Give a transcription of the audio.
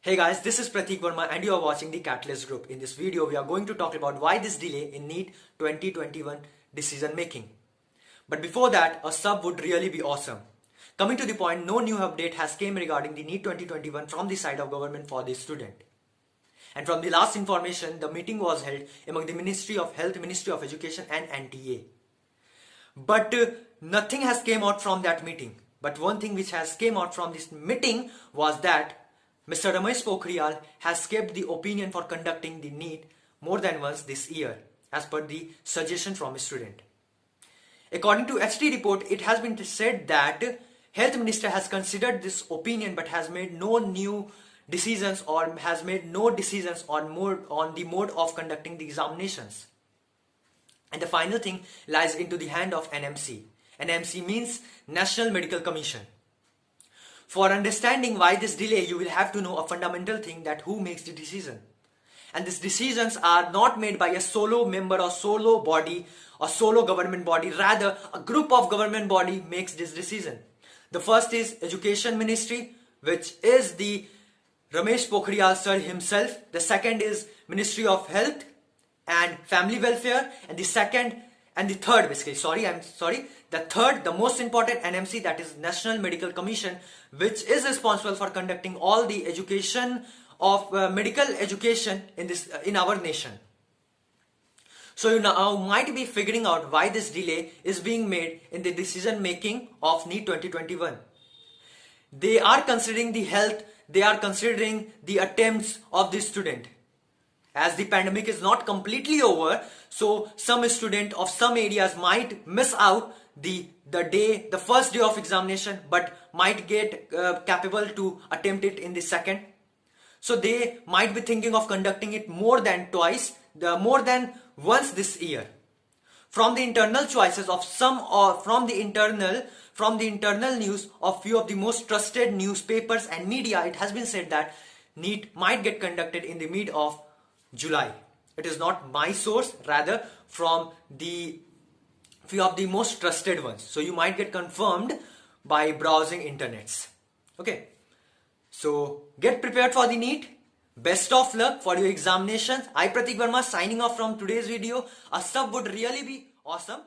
Hey guys, this is Pratik Verma and you are watching the Catalyst Group. In this video, we are going to talk about why this delay in NEET 2021 decision making. But before that, a sub would really be awesome. Coming to the point, no new update has came regarding the NEET 2021 from the side of government for the student. And from the last information, the meeting was held among the Ministry of Health, Ministry of Education and NTA. But nothing has came out from that meeting. But one thing which has came out from this meeting was that Mr. Ramesh Pokhriyal has kept the opinion for conducting the NEET more than once this year, as per the suggestion from a student. According to HT report, it has been said that Health Minister has considered this opinion but has made no new decisions or has made no decisions on the mode of conducting the examinations. And the final thing lies into the hand of NMC. NMC means National Medical Commission. For understanding why this delay, you will have to know a fundamental thing, that who makes the decision. And these decisions are not made by a solo member or solo body or solo government body. Rather, a group of government body makes this decision. The first is Education Ministry, which is the Ramesh Pokhriyal sir himself. The second is Ministry of Health and Family Welfare. And the third, the most important, NMC, that is National Medical Commission, which is responsible for conducting all the education of medical education in our nation. So you now might be figuring out why this delay is being made in the decision making of NEET 2021. They are considering the health, they are considering the attempts of the student. As the pandemic is not completely over, so some student of some areas might miss out the first day of examination, but might get capable to attempt it in the second. So they might be thinking of conducting it more than once this year. From the internal choices of some, or from the internal news of few of the most trusted newspapers and media, it has been said that NEET might get conducted in the mid of July. It is not my source, rather from the few of the most trusted ones. So you might get confirmed by browsing internets. Okay. So get prepared for the NEET. Best of luck for your examinations. I, Pratik Verma, signing off from today's video. A sub would really be awesome.